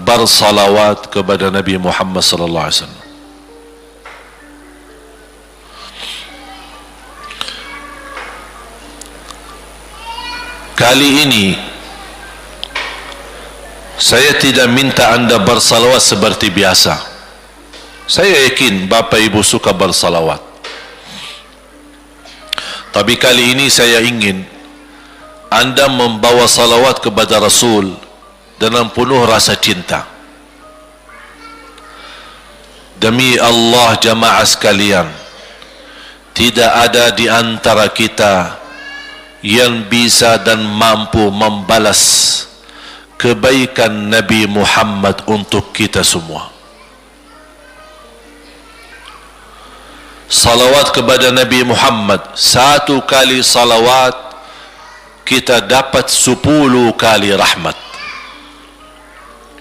bersalawat kepada Nabi Muhammad sallallahu alaihi wasallam. Kali ini saya tidak minta anda bersalawat seperti biasa. Saya yakin Bapak Ibu suka bersalawat. Tapi kali ini saya ingin anda membawa salawat kepada Rasul dengan penuh rasa cinta. Demi Allah jamaah sekalian, tidak ada di antara kita yang bisa dan mampu membalas kebaikan Nabi Muhammad untuk kita semua. Salawat kepada Nabi Muhammad, satu kali salawat kita dapat 10 kali rahmat.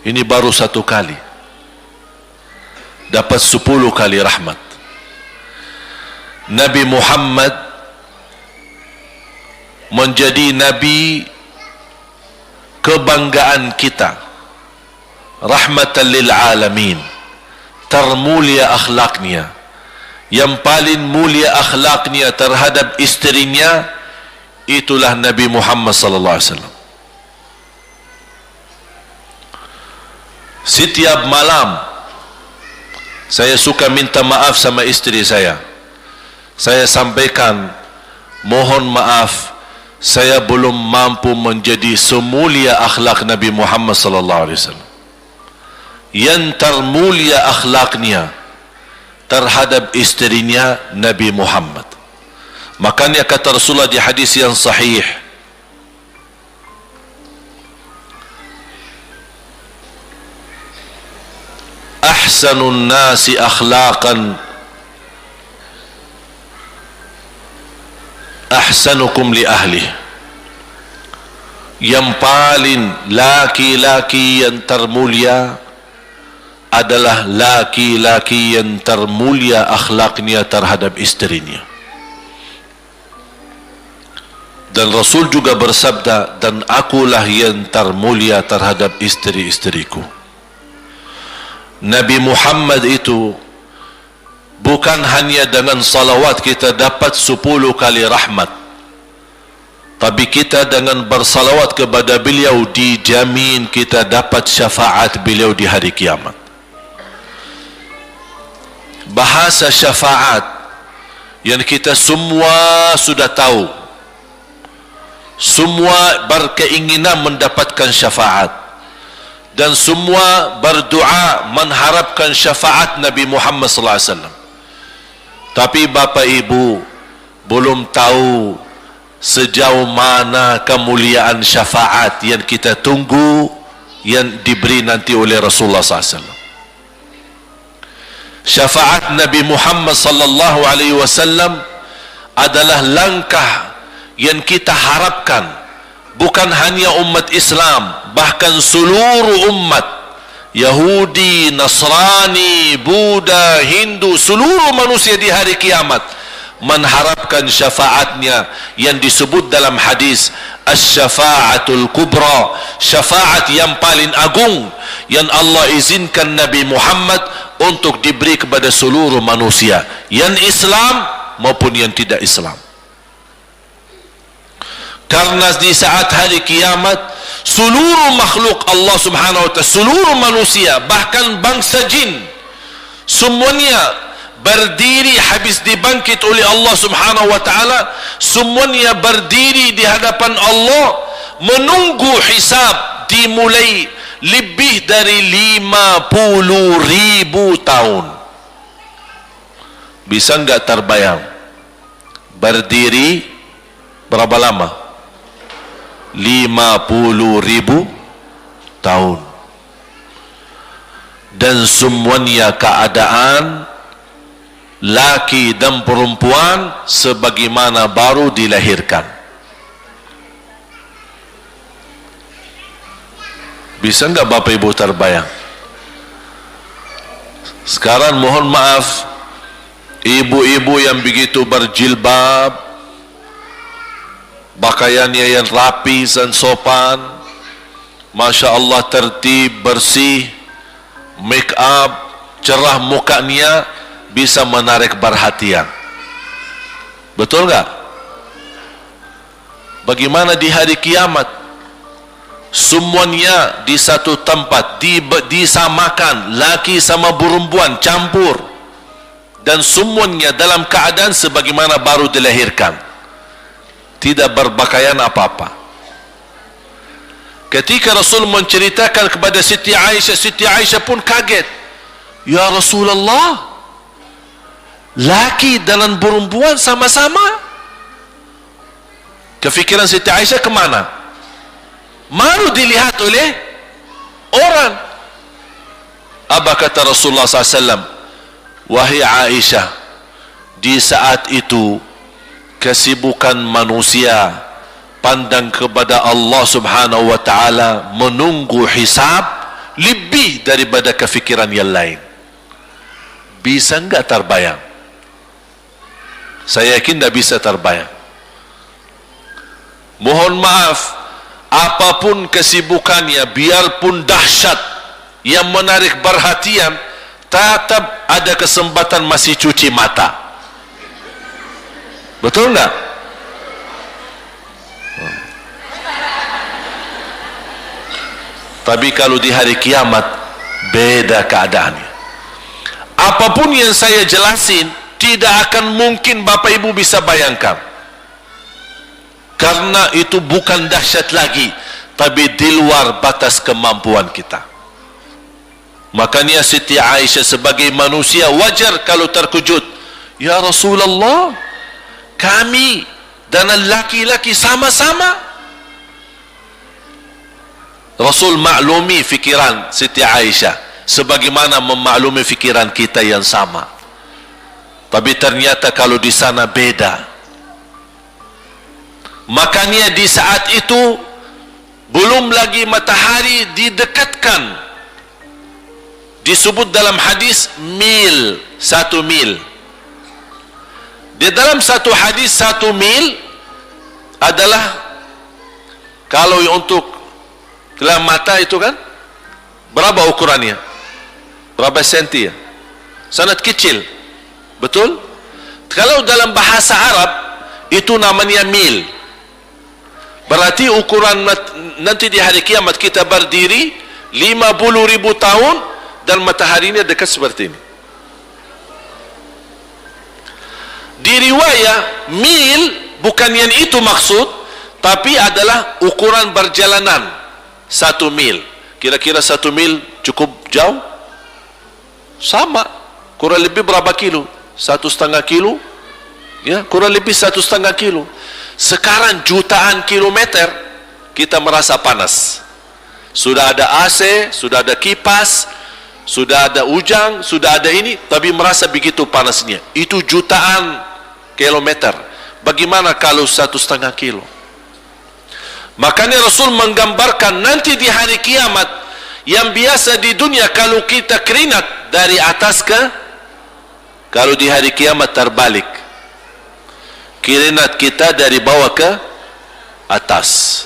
Ini baru satu kali, dapat 10 kali rahmat. Nabi Muhammad menjadi Nabi kebanggaan kita, rahmatan lil alamin, termulia akhlaknya, yang paling mulia akhlaknya terhadap istrinya, itulah Nabi Muhammad sallallahu alaihi wasallam. Setiap malam saya suka minta maaf sama istri saya. Saya sampaikan, mohon maaf, saya belum mampu menjadi semulia akhlak Nabi Muhammad sallallahu alaihi wasallam. Yang termulia akhlaknya terhadap istrinya Nabi Muhammad. Makanya kata Rasulullah di hadis yang sahih, ahsanun nasi akhlaqan ahsanukum li ahli. Yang paling laki-laki yang termulia adalah laki-laki yang termulia akhlaknya terhadap istrinya. Dan Rasul juga bersabda, dan akulah yang termulia terhadap istri-istriku. Nabi Muhammad itu bukan hanya dengan salawat kita dapat 10 kali rahmat, tapi kita dengan bersalawat kepada beliau dijamin kita dapat syafaat beliau di hari kiamat. Bahasa syafaat yang kita semua sudah tahu, semua berkeinginan mendapatkan syafaat, dan semua berdoa mengharapkan syafaat Nabi Muhammad sallallahu alaihi wasallam. Tapi Bapak Ibu belum tahu sejauh mana kemuliaan syafaat yang kita tunggu yang diberi nanti oleh Rasulullah sallallahu alaihi wasallam. Syafaat Nabi Muhammad sallallahu alaihi wasallam adalah langkah yang kita harapkan, bukan hanya umat Islam, bahkan seluruh umat, Yahudi, Nasrani, Buddha, Hindu, seluruh manusia di hari kiamat mengharapkan syafaatnya yang disebut dalam hadis asy-syafa'atul kubra, syafaat yang paling agung yang Allah izinkan Nabi Muhammad untuk diberi kepada seluruh manusia, yang Islam maupun yang tidak Islam. Karena di saat hari kiamat seluruh makhluk Allah subhanahu wa ta'ala, seluruh manusia, bahkan bangsa jin, semuanya berdiri habis dibangkit oleh Allah subhanahu wa ta'ala, semuanya berdiri di hadapan Allah menunggu hisab dimulai lebih dari 50.000 tahun. Bisa enggak terbayang berdiri berapa lama? 50.000 tahun. Dan semuanya keadaan laki dan perempuan sebagaimana baru dilahirkan. Bisa enggak Bapak Ibu terbayang? Sekarang mohon maaf, ibu-ibu yang begitu berjilbab, pakaiannya yang rapi dan sopan, Masya Allah, tertib, bersih, make up, cerah mukanya, bisa menarik perhatian. Betul nggak? Bagaimana di hari kiamat? Semuanya di satu tempat, disamakan, laki sama perempuan campur, dan semuanya dalam keadaan sebagaimana baru dilahirkan, tidak berpakaian apa-apa. Ketika Rasul menceritakan kepada Siti Aisyah pun kaget. Ya Rasulullah, laki dan perempuan sama-sama. Kefikiran Siti Aisyah kemana? Malu dilihat oleh orang. Apa kata Rasulullah SAW? Wahai Aisyah, di saat itu kesibukan manusia pandang kepada Allah Subhanahu wa ta'ala, menunggu hisab lebih daripada kefikiran yang lain. Bisa enggak terbayang? Saya yakin tidak bisa terbayang. Mohon maaf, apapun kesibukannya, biarpun dahsyat yang menarik perhatian, tetap ada kesempatan masih cuci mata. Betul enggak? Tapi kalau di hari kiamat, beda keadaannya. Apapun yang saya jelasin, tidak akan mungkin Bapak Ibu bisa bayangkan. Karena itu bukan dahsyat lagi, tapi di luar batas kemampuan kita. Makanya Siti Aisyah sebagai manusia wajar kalau terkejut. Ya Rasulullah, kami dan laki-laki sama-sama. Rasul maklumi fikiran Siti Aisyah sebagaimana memaklumi fikiran kita yang sama. Tapi ternyata kalau di sana beda. Makanya di saat itu belum lagi matahari didekatkan. Disebut dalam hadis mil, 1 mil. Di dalam satu hadis 1 mil adalah, kalau untuk gelang mata itu kan berapa ukurannya? Berapa senti ya? Sangat kecil. Betul? Kalau dalam bahasa Arab itu namanya mil. Berarti ukuran nanti di hari kiamat kita berdiri 50.000 tahun dan mataharinya dekat seperti ini. Di riwayat mil bukan yang itu maksud, tapi adalah ukuran perjalanan 1 mil. Kira-kira 1 mil cukup jauh? Sama, kurang lebih berapa kilo? 1,5 kilo? Ya, kurang lebih 1,5 kilo. Sekarang jutaan kilometer kita merasa panas. Sudah ada AC, sudah ada kipas, sudah ada ujang, sudah ada ini, tapi merasa begitu panasnya. Itu jutaan kilometer. Bagaimana kalau 1,5 kilo? Makanya Rasul menggambarkan nanti di hari kiamat, yang biasa di dunia kalau kita keringat dari atas ke, kalau di hari kiamat terbalik, keringat kita dari bawah ke atas.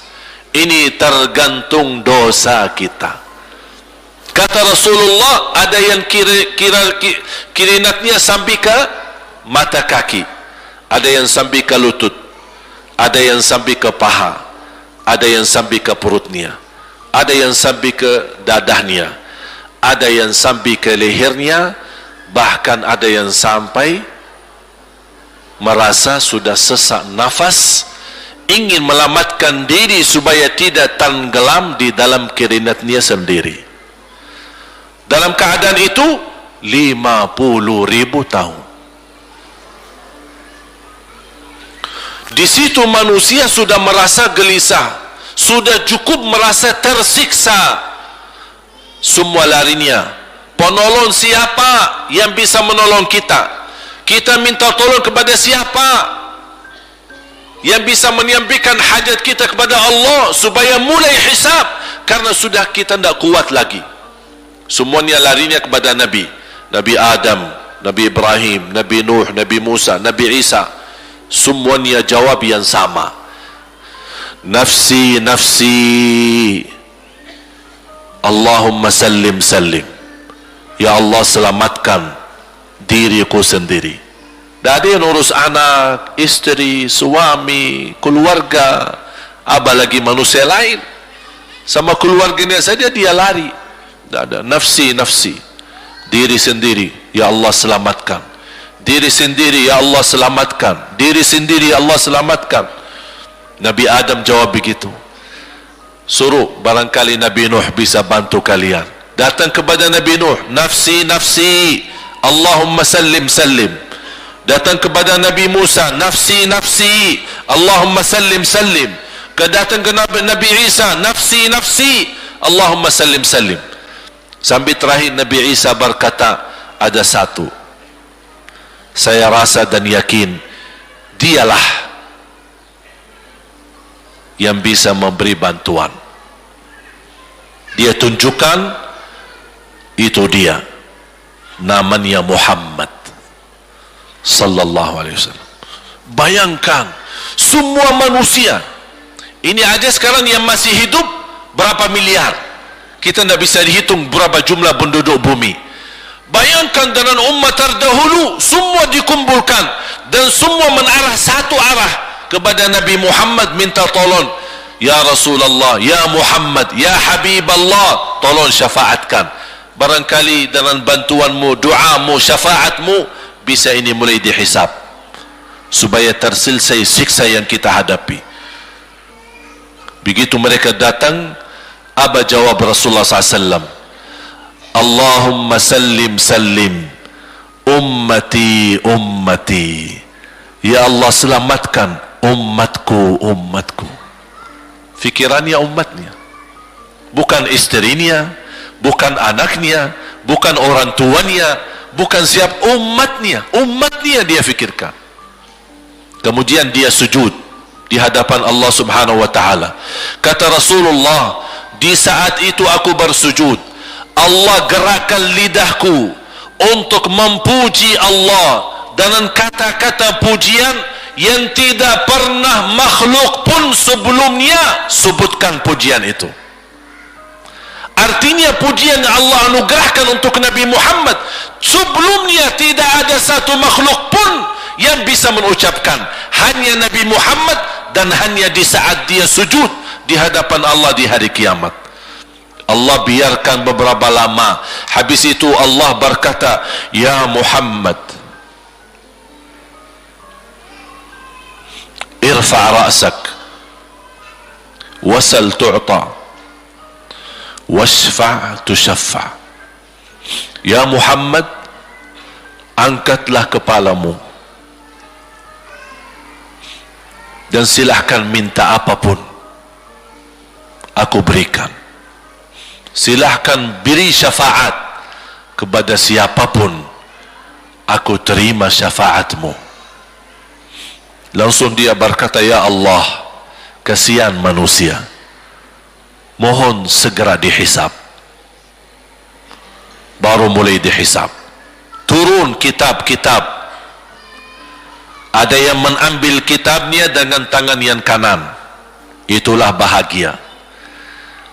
Ini tergantung dosa kita. Kata Rasulullah, ada yang keringatnya sampai ke mata kaki, ada yang sampai ke lutut, ada yang sampai ke paha, ada yang sampai ke perutnya, ada yang sampai ke dadahnya, ada yang sampai ke lehernya, bahkan ada yang sampai merasa sudah sesak nafas, ingin melamatkan diri supaya tidak tenggelam di dalam keringatnya sendiri. Dalam keadaan itu 50.000 tahun. Di situ manusia sudah merasa gelisah, sudah cukup merasa tersiksa. Semua larinya, penolong siapa yang bisa menolong kita? Kita minta tolong kepada siapa yang bisa menyampaikan hajat kita kepada Allah supaya mulai hisab? Karena sudah kita tidak kuat lagi. Semuanya larinya kepada Nabi, Nabi Adam, Nabi Ibrahim, Nabi Nuh, Nabi Musa, Nabi Isa. Semuanya jawab yang sama, nafsi nafsi, Allahumma sallim sallim. ya Allah selamatkan diriku sendiri. Tak ada yang urus anak, isteri, suami, keluarga, apalagi manusia lain. Sama keluarganya saja dia lari. Tak ada. Nafsi, nafsi. Diri sendiri, ya Allah selamatkan. Diri sendiri, ya Allah selamatkan. Diri sendiri, ya Allah selamatkan. Nabi Adam jawab begitu. Suruh, barangkali Nabi Nuh bisa bantu kalian. Datang kepada Nabi Nuh, nafsi, nafsi, Allahumma sallim, sallim. Datang kepada Nabi Musa, nafsi, nafsi, Allahumma sallim, sallim. Datang ke Nabi Isa, nafsi, nafsi, Allahumma sallim, sallim. Sampai terakhir Nabi Isa berkata, ada satu, saya rasa dan yakin dialah yang bisa memberi bantuan. Dia tunjukkan, itu dia, namanya Muhammad sallallahu alaihi wasallam. Bayangkan semua manusia ini aja sekarang yang masih hidup berapa miliar, kita tidak bisa dihitung berapa jumlah penduduk bumi. Bayangkan dengan umat terdahulu semua dikumpulkan dan semua menarah satu arah kepada Nabi Muhammad, minta tolong, ya Rasulullah, ya Muhammad, ya Habiballah, tolong syafaatkan. Barangkali dengan bantuanmu, doamu, syafaatmu bisa ini mulai dihisab supaya terselesai siksa yang kita hadapi. Begitu mereka datang, apa jawab Rasulullah SAW? Allahumma sallim, sallim, ummati, ummati, ya Allah selamatkan umatku, umatku. Fikirannya umatnya, bukan istrinya, bukan anaknya, bukan orang tuanya, bukan siap, umatnya, umatnya dia fikirkan. Kemudian dia sujud di hadapan Allah Subhanahu wa taala. Kata Rasulullah, di saat itu aku bersujud, Allah gerakkan lidahku untuk memuji Allah dengan kata-kata pujian yang tidak pernah makhluk pun sebelumnya sebutkan pujian itu. Artinya pujian yang Allah anugerahkan untuk Nabi Muhammad sebelumnya tidak ada satu makhluk pun yang bisa mengucapkan, hanya Nabi Muhammad, dan hanya di saat dia sujud di hadapan Allah di hari kiamat. Allah biarkan beberapa lama, habis itu Allah berkata, ya Muhammad, irfa' ra'sak wasal tu'ta washfa' tushaffa'. Ya Muhammad, angkatlah kepalamu dan silahkan minta apapun, aku berikan. Silahkan beri syafaat kepada siapapun, aku terima syafaatmu. Langsung dia berkata, ya Allah, kasihan manusia, mohon segera dihisab. Baru mulai dihisab, turun kitab-kitab. Ada yang mengambil kitabnya dengan tangan yang kanan, itulah bahagia.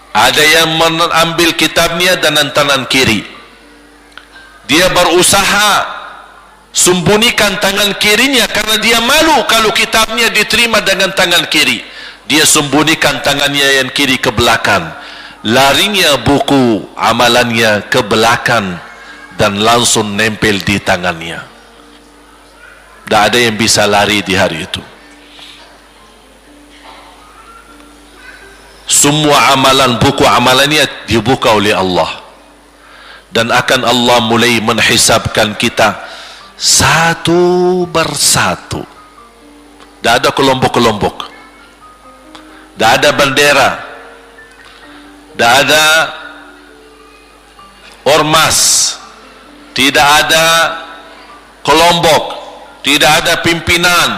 Ada yang mengambil kitabnya dengan tangan kiri, dia berusaha sembunyikan tangan kirinya karena dia malu kalau kitabnya diterima dengan tangan kiri. Dia sembunyikan tangannya yang kiri ke belakang, larinya buku amalannya ke belakang dan langsung nempel di tangannya. Tak ada yang bisa lari di hari itu. Semua amalan, buku amalannya dibuka oleh Allah, dan akan Allah mulai menghisabkan kita satu persatu. Tak ada kelompok-kelompok, tak ada bendera, tak ada ormas, tidak ada kelompok, tidak ada pimpinan.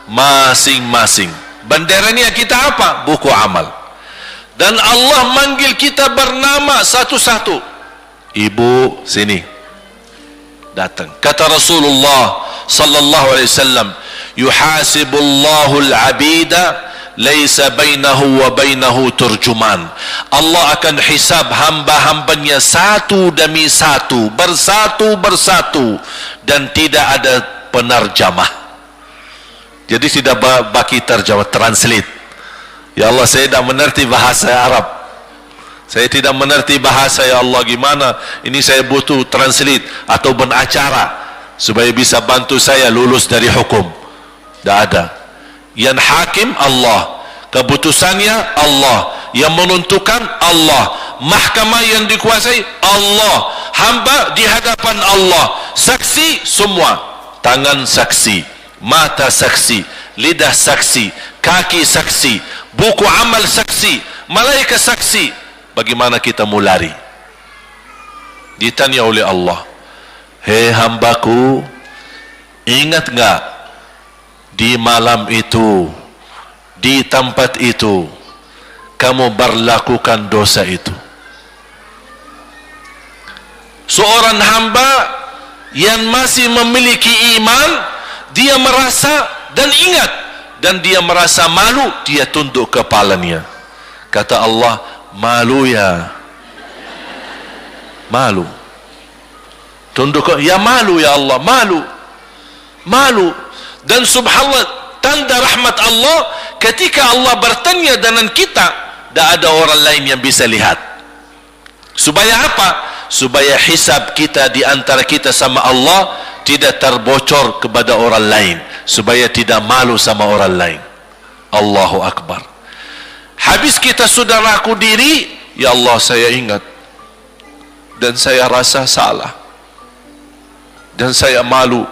Masing-masing benderanya kita apa? Buku amal. Dan Allah manggil kita bernama satu-satu. Ibu, sini, datang. Kata Rasulullah sallallahu alaihi wasallam, yuhasibullahu al-'abida laisa bainahu wa bainahu turjuman. Allah akan hisab hamba-hambanya satu demi satu, bersatu-bersatu, dan tidak ada penerjemah. Jadi tidak bagi terjemah, translate. Ya Allah, saya tidak mengerti bahasa Arab, saya tidak mengerti bahasa, ya Allah, gimana ini, saya butuh translate atau benacara supaya bisa bantu saya lulus dari hukum. Tidak ada. Yang hakim Allah, keputusannya Allah, yang menentukan Allah, mahkamah yang dikuasai Allah, hamba di hadapan Allah, saksi semua, tangan saksi, mata saksi, lidah saksi, kaki saksi, buku amal saksi, malaikat saksi. Bagaimana kita mau lari? Ditanya oleh Allah, hei hambaku, ingat enggak di malam itu, di tempat itu, kamu berlakukan dosa itu? Seorang hamba yang masih memiliki iman, dia merasa dan ingat, dan dia merasa malu, dia tunduk kepalanya. Kata Allah, malu ya, malu. Tunduk, ya malu ya Allah, malu, malu. Dan subhanallah, tanda rahmat Allah, ketika Allah bertanya dengan kita, tidak ada orang lain yang bisa lihat. Supaya apa? Supaya hisab kita di antara kita sama Allah tidak terbocor kepada orang lain, supaya tidak malu sama orang lain. Allahu Akbar. Habis kita sudah laku diri, ya Allah, saya ingat dan saya rasa salah dan saya malu.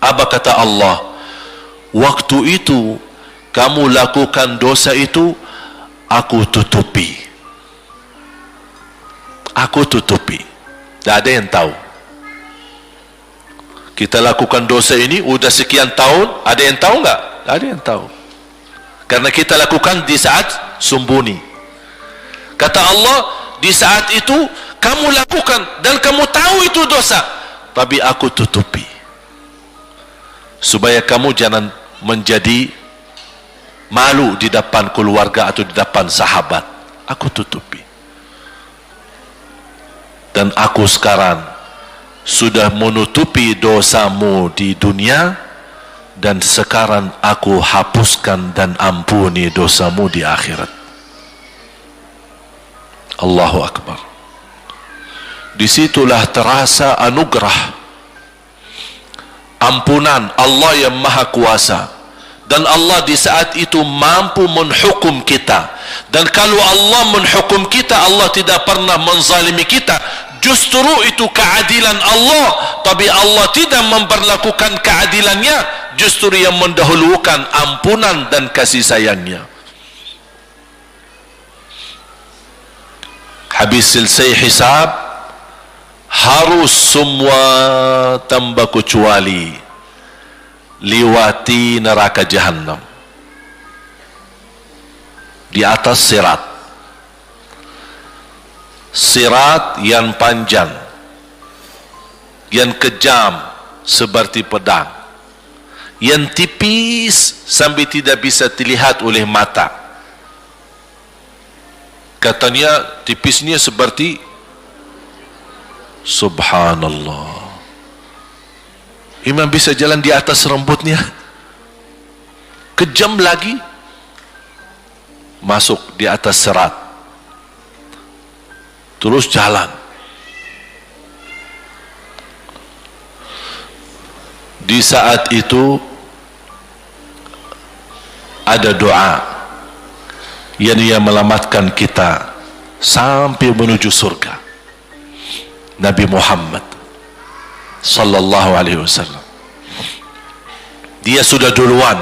Apa kata Allah? Waktu itu kamu lakukan dosa itu, aku tutupi, aku tutupi, tidak ada yang tahu. Kita lakukan dosa ini udah sekian tahun, ada yang tahu nggak? Tidak ada yang tahu, karena kita lakukan di saat sembunyi. Kata Allah, di saat itu kamu lakukan dan kamu tahu itu dosa, tapi aku tutupi supaya kamu jangan menjadi malu di depan keluarga atau di depan sahabat. Aku tutupi. Dan aku sekarang sudah menutupi dosamu di dunia, dan sekarang aku hapuskan dan ampuni dosamu di akhirat. Allahu Akbar. Disitulah terasa anugerah ampunan Allah yang maha kuasa. Dan Allah di saat itu mampu menghukum kita. Dan kalau Allah menghukum kita, Allah tidak pernah menzalimi kita. Justru itu keadilan Allah. Tapi Allah tidak memperlakukan keadilannya, justru yang mendahulukan ampunan dan kasih sayangnya. Habis selesai hisab, harus semua tanpa kecuali liwati neraka Jahannam di atas sirat. Sirat yang panjang, yang kejam seperti pedang, yang tipis sampai tidak bisa dilihat oleh mata. Katanya tipisnya seperti, subhanallah, imam bisa jalan di atas rambutnya. Kejam lagi, masuk di atas sirat, terus jalan. Di saat itu ada doa yang menyelamatkan kita sampai menuju surga. Nabi Muhammad sallallahu alaihi wasallam, dia sudah duluan.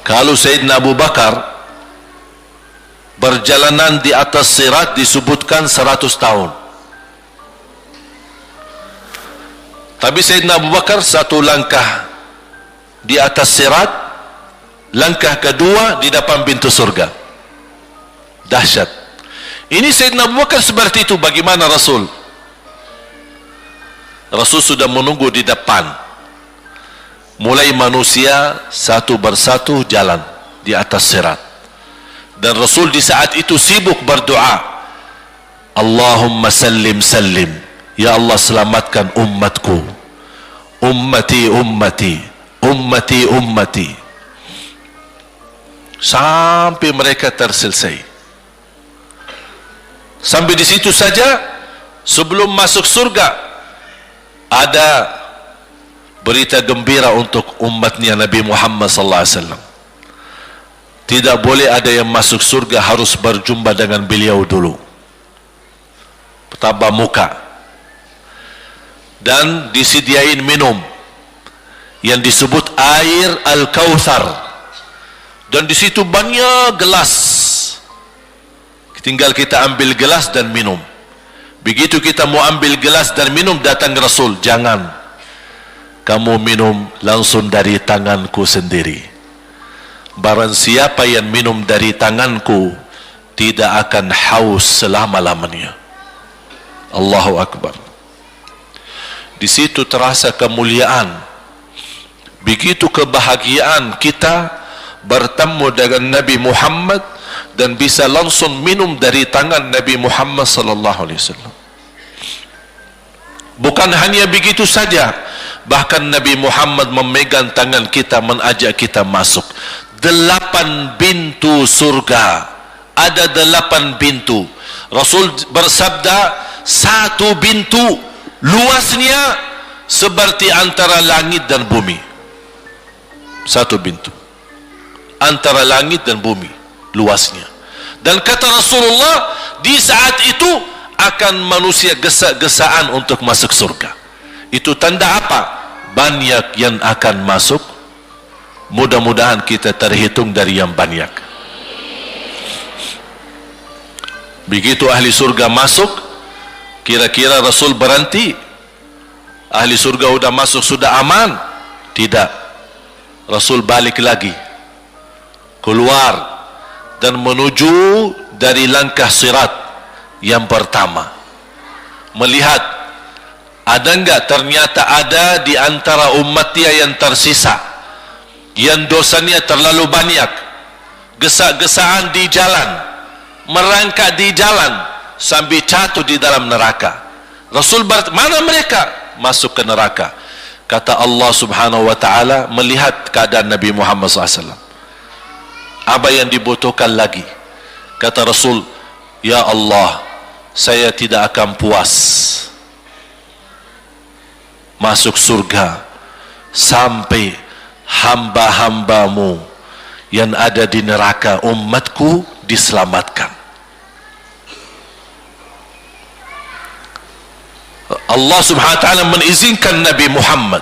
Kalau Sayyidina Abu Bakar perjalanan di atas sirat disebutkan 100 tahun, tapi Sayyidina Abu Bakar satu langkah di atas sirat, langkah kedua di depan pintu surga. Dahsyat. Ini Sayyidina Abu Bakar seperti itu. Bagaimana Rasul? Rasul sudah menunggu di depan. mulai manusia satu persatu jalan di atas sirat. Dan Rasul di saat itu sibuk berdoa, Allahumma sallim sallim, ya Allah selamatkan umatku, ummati ummati, ummati ummati, sampai mereka terselesai. Sampai di situ saja. Sebelum masuk surga ada berita gembira untuk umatnya Nabi Muhammad sallallahu alaihi wasallam. Tidak boleh ada yang masuk surga harus berjumpa dengan beliau dulu, tatap muka, dan disediain minum yang disebut air Al-Kautsar, dan di situ banyak gelas, tinggal kita ambil gelas dan minum. Begitu kita mau ambil gelas dan minum, datang Rasul, jangan kamu minum langsung dari tanganku sendiri. Barang siapa yang minum dari tanganku tidak akan haus selama-lamanya. Allahu Akbar. Di situ terasa kemuliaan. Begitu kebahagiaan kita bertemu dengan Nabi Muhammad dan bisa langsung minum dari tangan Nabi Muhammad sallallahu alaihi wasallam. Bukan hanya begitu saja, bahkan Nabi Muhammad memegang tangan kita, mengajak kita masuk 8 pintu surga. Ada 8 pintu. Rasul bersabda, 1 pintu luasnya seperti antara langit dan bumi. 1 pintu antara langit dan bumi luasnya. Dan kata Rasulullah, di saat itu akan manusia gesa-gesaan untuk masuk surga. Itu tanda apa? Banyak yang akan masuk. Mudah-mudahan kita terhitung dari yang banyak. Begitu ahli surga masuk, kira-kira Rasul berhenti? Ahli surga sudah masuk, sudah aman? Tidak. Rasul balik lagi, keluar dan menuju dari langkah sirat yang pertama, melihat ada enggak ternyata ada di antara umatnya yang tersisa, yang dosanya terlalu banyak, gesak-gesaan di jalan, merangkak di jalan sampai jatuh di dalam neraka. Rasul mana mereka? Masuk ke neraka. Kata Allah subhanahu wa ta'ala melihat keadaan Nabi Muhammad SAW, apa yang dibutuhkan lagi? Kata Rasul, ya Allah, saya tidak akan puas masuk surga sampai hamba-hambamu yang ada di neraka, umatku, diselamatkan. Allah subhanahu wa ta'ala mengizinkan Nabi Muhammad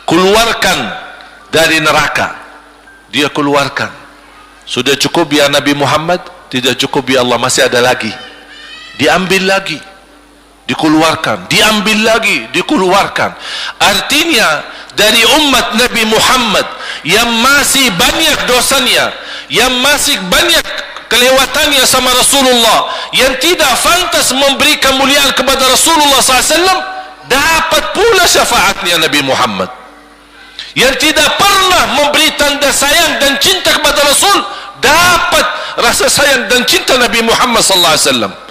keluarkan dari neraka. Dia keluarkan. Sudah cukup ya Nabi Muhammad? Tidak cukup ya Allah, masih ada lagi. Diambil lagi, dikeluarkan, diambil lagi, dikeluarkan. Artinya dari umat Nabi Muhammad yang masih banyak dosanya, yang masih banyak kelewatannya sama Rasulullah, yang tidak pantas memberi kemuliaan kepada Rasulullah SAW, dapat pula syafaatnya Nabi Muhammad. Yang tidak pernah memberi tanda sayang dan cinta kepada Rasul, dapat rasa sayang dan cinta Nabi Muhammad SAW.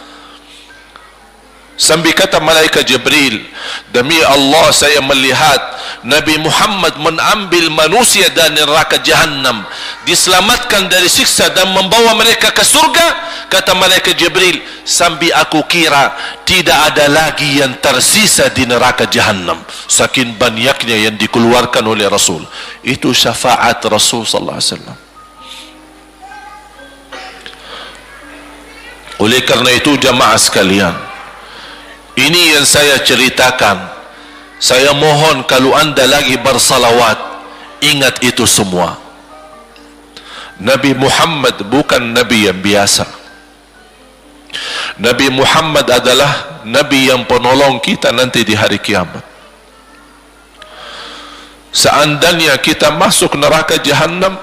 Sambil kata malaikat Jibril, demi Allah saya melihat Nabi Muhammad mengambil manusia dari neraka Jahannam, diselamatkan dari siksa dan membawa mereka ke surga. Kata malaikat Jibril, sambil aku kira tidak ada lagi yang tersisa di neraka Jahannam, saking banyaknya yang dikeluarkan oleh Rasul. Itu syafaat Rasul sallallahu alaihi wasallam. Oleh karena itu jamaah sekalian, ini yang saya ceritakan. Saya mohon kalau anda lagi bersalawat, ingat itu semua. Nabi Muhammad bukan Nabi yang biasa. Nabi Muhammad adalah Nabi yang penolong kita nanti di hari kiamat. Seandainya kita masuk neraka Jahannam,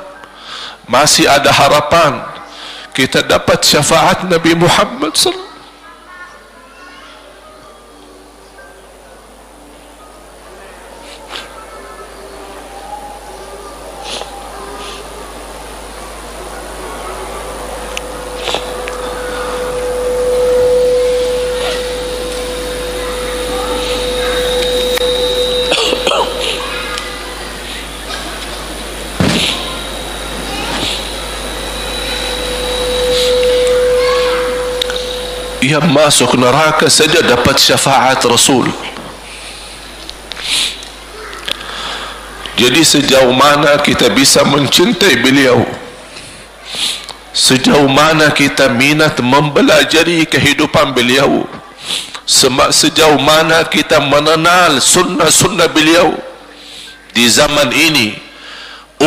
masih ada harapan kita dapat syafaat Nabi Muhammad sallallahu. yang masuk neraka saja dapat syafaat Rasul. Jadi sejauh mana kita bisa mencintai beliau, sejauh mana kita minat mempelajari kehidupan beliau, sejauh mana kita mengenal sunnah-sunnah beliau. Di zaman ini,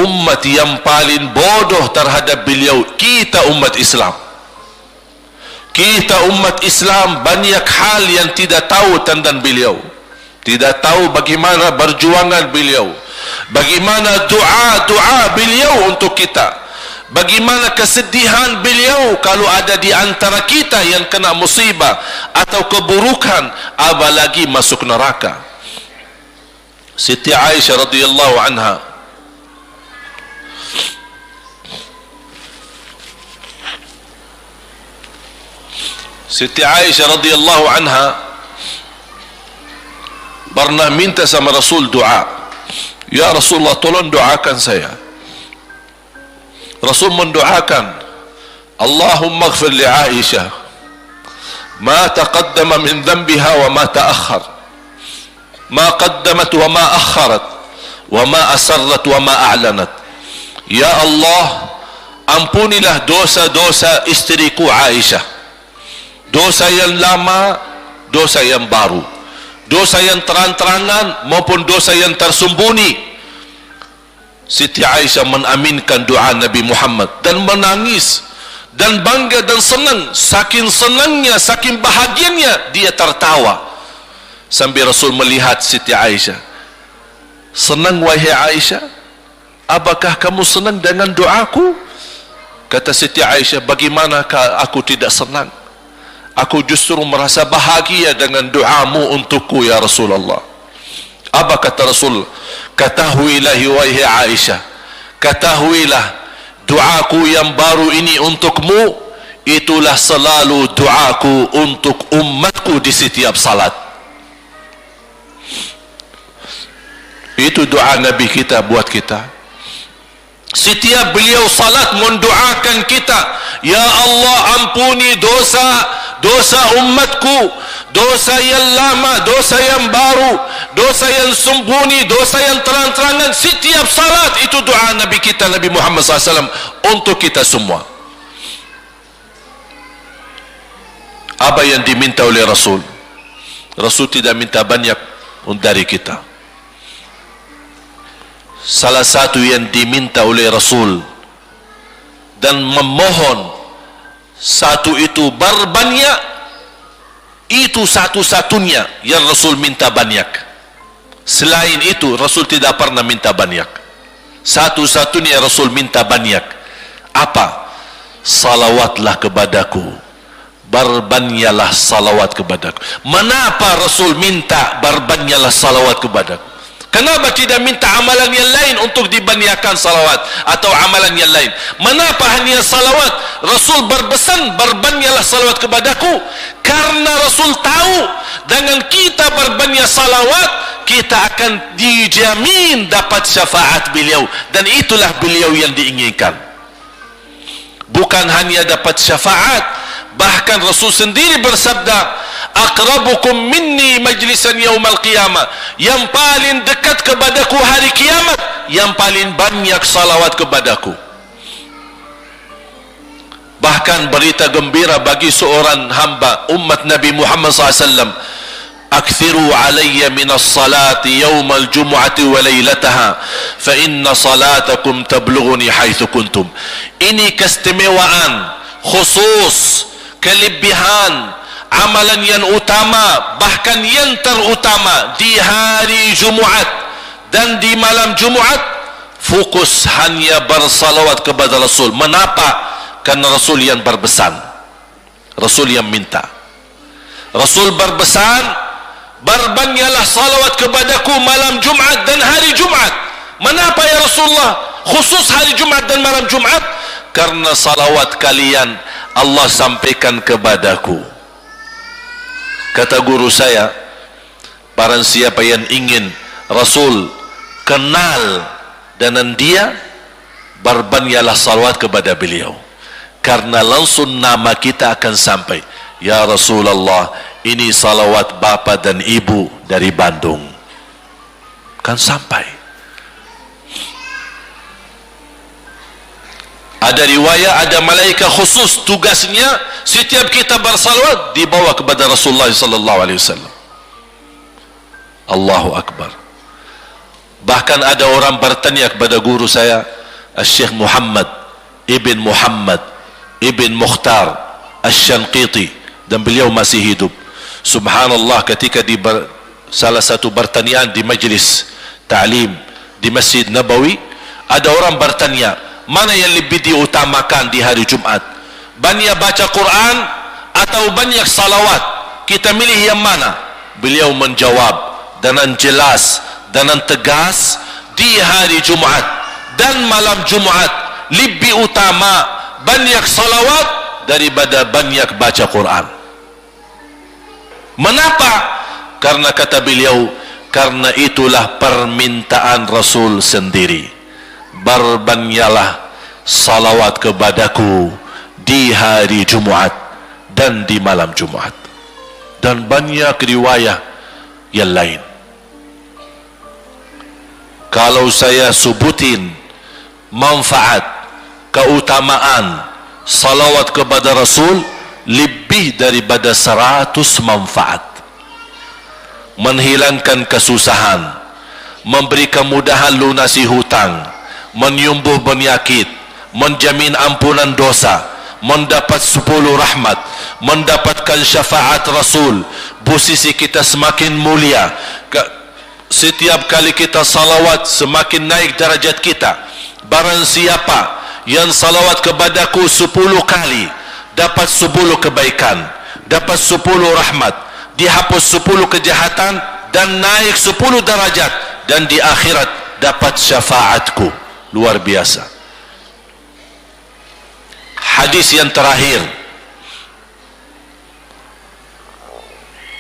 umat yang paling bodoh terhadap beliau kita umat Islam. Kita umat Islam banyak hal yang tidak tahu tentang beliau, tidak tahu bagaimana perjuangan beliau, bagaimana doa beliau untuk kita, bagaimana kesedihan beliau kalau ada di antara kita yang kena musibah atau keburukan, apalagi masuk neraka. Siti Aisyah radhiyallahu anha pernah minta sama Rasul doa. Ya Rasulullah, tolong doakan saya. Rasul mendoakan, Allahumma ighfir li Aisyah ma taqaddama min dhanbiha wa ma ta'akhkhar, ma qaddamat wa ma akharat, wa ma asarrat wa ma a'lanat. Ya Allah, ampunilah dosa-dosa istriku Aisyah, dosa yang lama, dosa yang baru, dosa yang terang-terangan maupun dosa yang tersembunyi. Siti Aisyah menaminkan doa Nabi Muhammad dan menangis dan bangga dan senang. Saking senangnya, saking bahagianya, dia tertawa sambil Rasul melihat Siti Aisyah. Senang wahai Aisyah? Apakah kamu senang dengan doaku? Kata Siti Aisyah, bagaimanakah aku tidak senang? Aku justru merasa bahagia dengan doamu untukku ya Rasulullah. Apa kata Rasul? Ketahuilah wahai Aisyah, ketahuilah doaku yang baru ini untukmu, itulah selalu doaku untuk umatku di setiap salat. Itu doa Nabi kita buat kita. Setiap beliau salat mendoakan kita, ya Allah, ampuni dosa umatku, dosa yang lama, dosa yang baru, dosa yang sembunyi, dosa yang terang-terangan. Setiap salat itu doa Nabi kita, Nabi Muhammad SAW, untuk kita semua. Apa yang diminta oleh Rasul? Rasul tidak minta banyak dari kita. Salah satu yang diminta oleh Rasul dan memohon, satu itu berbanyak, itu satu-satunya yang Rasul minta banyak. Selain itu Rasul tidak pernah minta banyak. Satu-satunya Rasul minta banyak. Apa? Salawatlah kepadaku, berbanyaklah salawat kepadaku. Mengapa Rasul minta berbanyaklah salawat kepadaku? Kenapa tidak minta amalan yang lain untuk dibanyakan salawat atau amalan yang lain? Mengapa hanya salawat? Rasul berpesan berbanyaklah salawat kepadaku, karena Rasul tahu dengan kita berbanyak salawat kita akan dijamin dapat syafaat beliau, dan itulah beliau yang diinginkan. Bukan hanya dapat syafaat, bahkan Rasul sendiri bersabda, aqrabukum minni majlisan yaumal qiyamah, yang paling dekat kepadaku hari kiamat, yang paling banyak salawat kepadaku. Bahkan berita gembira bagi seorang hamba umat Nabi Muhammad SAW, akthiru alayya minas salati yaumal jumu'ati wa laylataha fa inna salatakum tablughuni haitsu kuntum. Ini keistimewaan khusus, kelebihan, amalan yang utama, bahkan yang terutama di hari Jumaat dan di malam Jumaat, fokus hanya bersalawat kepada Rasul. Mengapa? Karena Rasul yang berpesan, Rasul yang minta. Rasul berpesan, berbanyaklah salawat kepadaku malam Jumaat dan hari Jumaat. Mengapa ya Rasulullah khusus hari Jumaat dan malam Jumaat? Karena salawat kalian Allah sampaikan kepadaku. Kata guru saya, barang siapa yang ingin Rasul kenal dengan dia, berbanyaklah salawat kepada beliau, karena langsung nama kita akan sampai. ya Rasulullah, ini salawat bapa dan ibu dari Bandung. Kan sampai. Ada riwayat, ada malaikat khusus tugasnya setiap kita bersalawat dibawa kepada Rasulullah sallallahu alaihi wasallam. Allahu akbar. Bahkan ada orang bertanya kepada guru saya, Syekh Muhammad Ibn Muhammad Ibn Mukhtar Asy-Syanqiti, dan beliau masih hidup. Subhanallah, ketika di salah satu pertanyaan di majlis ta'lim di Masjid Nabawi, ada orang bertanya, mana yang lebih diutamakan di hari Jumat? Banyak baca Quran atau banyak salawat? Kita milih yang mana? Beliau menjawab dengan jelas, dengan tegas, di hari Jumat dan malam Jumat lebih utama banyak salawat daripada banyak baca Quran. Mengapa? Karena kata beliau, karena itulah permintaan Rasul sendiri. Berbanyaklah salawat kepadaku di hari Jumat dan di malam Jumat. Dan banyak riwayat yang lain. Kalau saya sebutin manfaat, keutamaan salawat kepada Rasul, lebih daripada 100 manfaat. Menghilangkan kesusahan, memberi kemudahan lunasi hutang, menyembuh penyakit, menjamin ampunan dosa, mendapat 10 rahmat, mendapatkan syafaat Rasul, posisi kita semakin mulia. Setiap kali kita salawat semakin naik darajat kita. Barang siapa yang salawat kepadaku 10 kali, dapat 10 kebaikan, dapat 10 rahmat, dihapus 10 kejahatan, dan naik 10 darajat, dan di akhirat dapat syafaatku. Luar biasa. Hadis yang terakhir,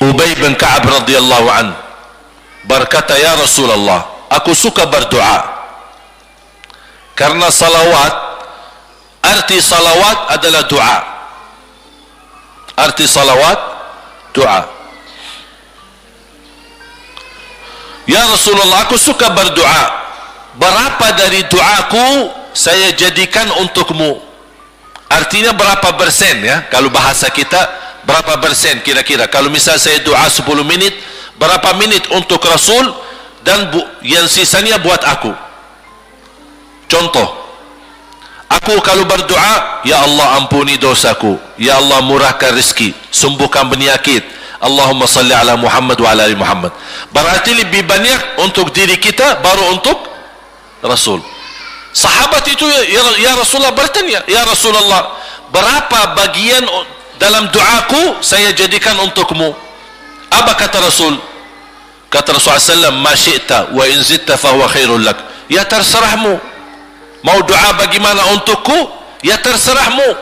Ubay bin Ka'ab radhiyallahu anhu berkata, ya Rasulullah, aku suka berdoa. Karena salawat, arti salawat adalah doa. Arti salawat, doa. Ya Rasulullah, aku suka berdoa. Berapa dari doaku saya jadikan untukmu? Artinya berapa persen, ya? Kalau bahasa kita, berapa persen kira-kira? Kalau misal saya doa 10 menit, berapa menit untuk Rasul, dan yang sisanya buat aku? Contoh, aku kalau berdoa, ya Allah ampuni dosaku, ya Allah murahkan rezeki, sembuhkan penyakit, Allahumma salli ala Muhammad wa ala ali Muhammad. Berarti lebih banyak untuk diri kita, baru untuk Rasul. Sahabat itu, ya Rasulullah bertanya, ya Rasulullah, berapa bagian dalam doaku saya jadikan untukmu? Apa kata Rasul? Kata Rasulullah SAW, ma syi'ta wa in zitta fahuwa khairul lak. Ya terserahmu. Mau doa bagaimana untukku? Ya terserahmu.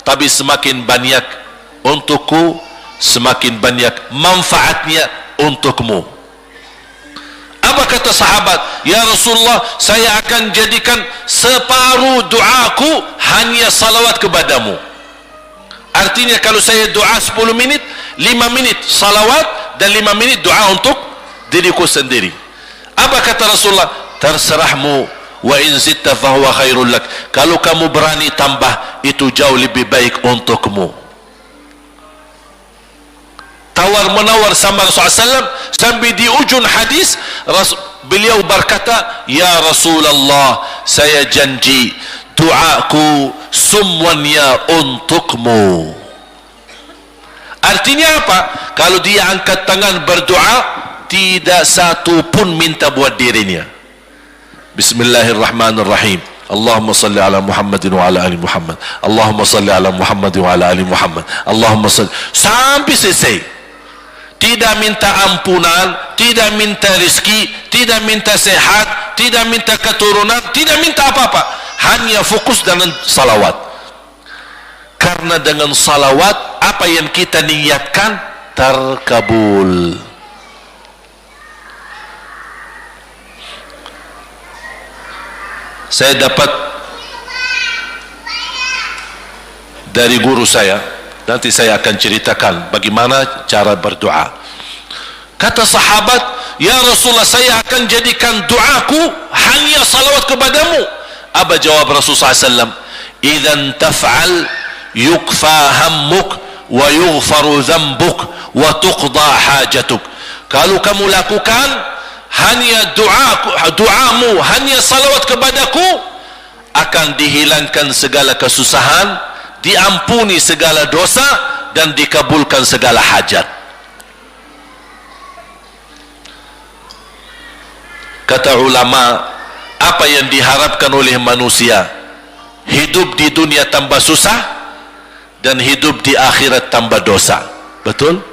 Tapi semakin banyak untukku, semakin banyak manfaatnya untukmu. Apa kata sahabat? Ya Rasulullah, saya akan jadikan separuh doaku hanya salawat kepadamu. Artinya kalau saya doa 10 menit, 5 menit salawat, dan 5 menit doa untuk diriku sendiri. Apa kata Rasulullah? Terserahmu. Wa in zitta fahuwa khairul lak. Kalau kamu berani tambah, itu jauh lebih baik untukmu. Tawar menawar sama Rasulullah SAW, sampai di ujung hadis beliau berkata, ya Rasulullah, saya janji doaku semuanya untukmu. Artinya apa? Kalau dia angkat tangan berdoa, tidak satu pun minta buat dirinya. Bismillahirrahmanirrahim. Allahumma salli ala Muhammadin wa ala ali Muhammad. Allahumma salli ala Muhammadin wa ala ali Muhammad. Allahumma salli, sampai selesai. Tidak minta ampunan, tidak minta rezeki, tidak minta sehat, tidak minta keturunan, tidak minta apa-apa. Hanya fokus dengan salawat. Karena dengan salawat, apa yang kita niatkan terkabul. Saya dapat dari guru saya, Nanti saya akan ceritakan bagaimana cara berdoa. Kata sahabat, ya Rasulullah, saya akan jadikan doaku hanya salawat kepadamu. Apa jawab Rasulullah SAW? Idzan taf'al yukfa hammuk wa yughfaru dzambuk wa tuqda hajatuk. Kalau kamu lakukan hanya doamu, hanya salawat kepadaku, akan dihilangkan segala kesusahan, diampuni segala dosa, dan dikabulkan segala hajat. Kata ulama, apa yang diharapkan oleh manusia? Hidup di dunia tambah susah dan hidup di akhirat tambah dosa. Betul?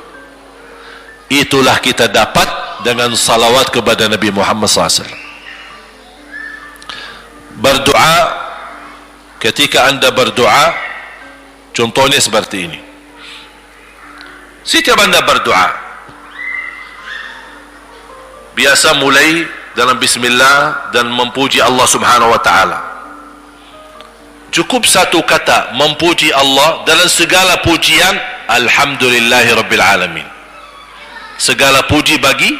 Itulah kita dapat dengan salawat kepada Nabi Muhammad SAW. Berdoa, ketika anda berdoa, contohnya seperti ini. Setiap anda berdoa, biasa mulai dalam bismillah dan memuji Allah Subhanahu wa taala. Cukup satu kata memuji Allah dalam segala pujian, alhamdulillahi rabbil alamin. Segala puji bagi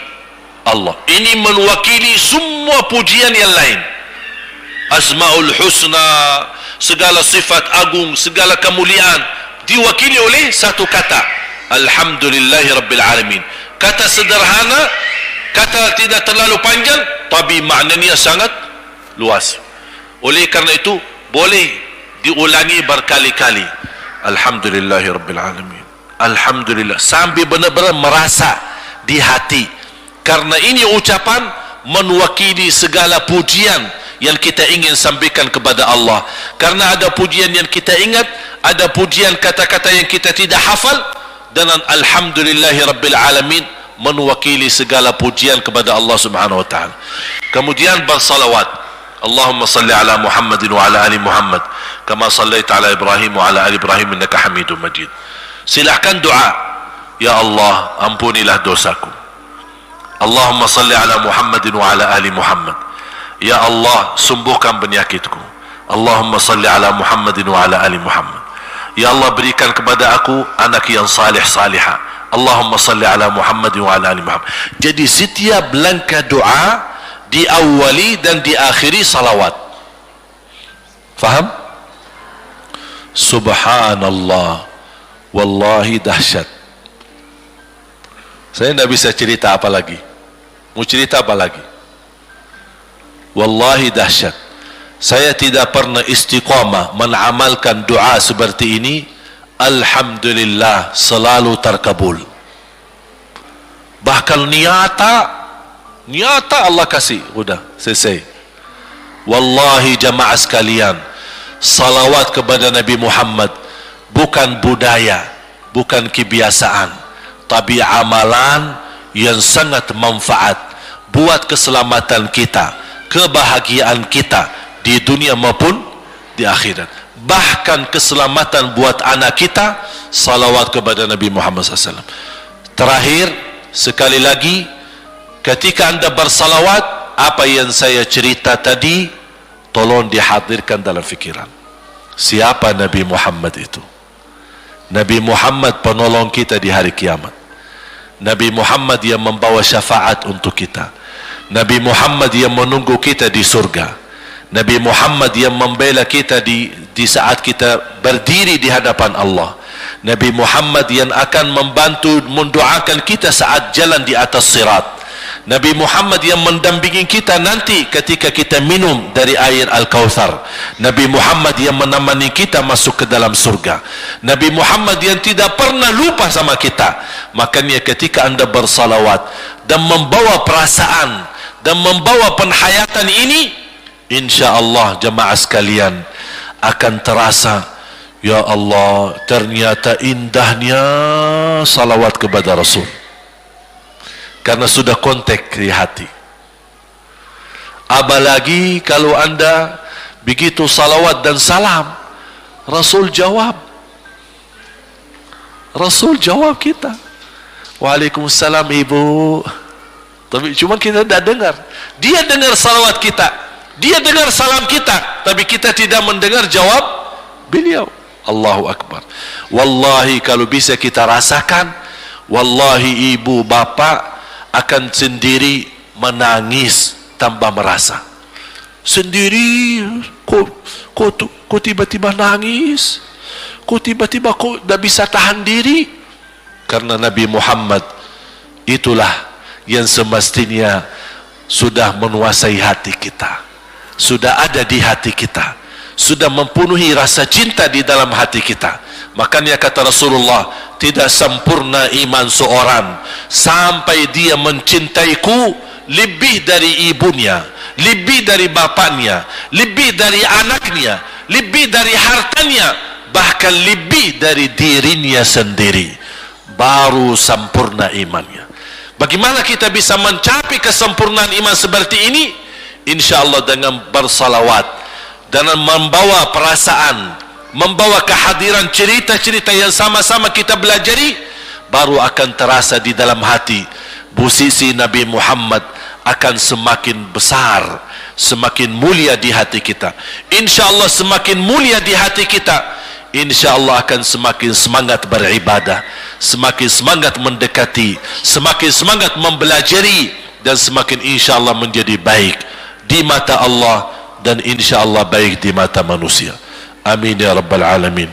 Allah. Ini mewakili semua pujian yang lain. Asmaul husna, segala sifat agung, segala kemuliaan diwakili oleh satu kata, alhamdulillahi rabbil alamin. Kata sederhana, kata tidak terlalu panjang, tapi maknanya sangat luas. Oleh karena itu boleh diulangi berkali-kali, alhamdulillahi rabbil alamin, alhamdulillah, sampai benar-benar merasa di hati. Karena ini ucapan mewakili segala pujian yang kita ingin sampaikan kepada Allah. Karena ada pujian yang kita ingat, ada pujian kata-kata yang kita tidak hafal, dan alhamdulillahi rabbil alamin mewakili segala pujian kepada Allah Subhanahu wa taala. Kemudian bersalawat, Allahumma salli ala Muhammadin wa ala ali Muhammad kama sallaita ala Ibrahim wa ala ali Ibrahim innaka Hamidum Majid. Silakan doa, ya Allah ampunilah dosaku. Allahumma salli ala Muhammadin wa ala ali Muhammad, ya Allah sembuhkan penyakitku. Allahumma salli ala Muhammadin wa ala ali Muhammad, ya Allah berikan kepada aku anak yang salih salihah. Allahumma salli ala Muhammadin wa ala ali Muhammad. Jadi setiap langkah doa diawali dan diakhiri salawat. Faham? Subhanallah, wallahi dahsyat. Saya tidak bisa cerita apa lagi. Mau cerita apa lagi? Wallahi dahsyat. Saya tidak pernah istiqamah mengamalkan doa seperti ini. Alhamdulillah selalu terkabul. Bahkan nyata Allah kasih, udah selesai. Wallahi jamaah sekalian, salawat kepada Nabi Muhammad bukan budaya, bukan kebiasaan, tapi amalan yang sangat manfaat buat keselamatan kita, kebahagiaan kita di dunia maupun di akhirat. Bahkan keselamatan buat anak kita, salawat kepada Nabi Muhammad SAW. Terakhir sekali lagi, ketika anda bersalawat, apa yang saya cerita tadi tolong dihadirkan dalam fikiran. Siapa Nabi Muhammad itu? Nabi Muhammad penolong kita di hari kiamat. Nabi Muhammad yang membawa syafaat untuk kita. Nabi Muhammad yang menunggu kita di surga. Nabi Muhammad yang membela kita di saat kita berdiri di hadapan Allah. Nabi Muhammad yang akan membantu mendoakan kita saat jalan di atas sirat. Nabi Muhammad yang mendampingi kita nanti ketika kita minum dari air Al-Kautsar. Nabi Muhammad yang menemani kita masuk ke dalam surga. Nabi Muhammad yang tidak pernah lupa sama kita. Makanya ketika anda bersalawat dan membawa perasaan dan membawa penghayatan ini, insyaallah jemaah sekalian akan terasa, ya Allah ternyata indahnya salawat kepada Rasul. Karena sudah kontak di hati. Apalagi kalau anda begitu salawat dan salam, Rasul jawab. Rasul jawab kita, Waalaikumsalam ibu. Tapi cuma kita tidak dengar. Dia dengar salawat kita, dia dengar salam kita, tapi kita tidak mendengar jawab beliau. Allahu Akbar. Wallahi kalau bisa kita rasakan, wallahi ibu bapa akan sendiri menangis tambah merasa. Sendiri, kok tiba-tiba nangis? Kok tiba-tiba kok tidak bisa tahan diri? Karena Nabi Muhammad itulah yang semestinya sudah menguasai hati kita, sudah ada di hati kita, sudah mempenuhi rasa cinta di dalam hati kita. Makanya kata Rasulullah, tidak sempurna iman seorang sampai dia mencintaiku lebih dari ibunya, lebih dari bapaknya, lebih dari anaknya, lebih dari hartanya, bahkan lebih dari dirinya sendiri. Baru sempurna imannya. Bagaimana kita bisa mencapai kesempurnaan iman seperti ini? InsyaAllah dengan bersalawat, dengan membawa perasaan, membawa kehadiran cerita-cerita yang sama-sama kita belajari, baru akan terasa di dalam hati posisi Nabi Muhammad akan semakin besar, semakin mulia di hati kita. InsyaAllah semakin mulia di hati kita, InsyaAllah akan semakin semangat beribadah, semakin semangat mendekati, semakin semangat mempelajari, dan semakin InsyaAllah menjadi baik di mata Allah dan InsyaAllah baik di mata manusia. Amin ya Rabbal Alamin.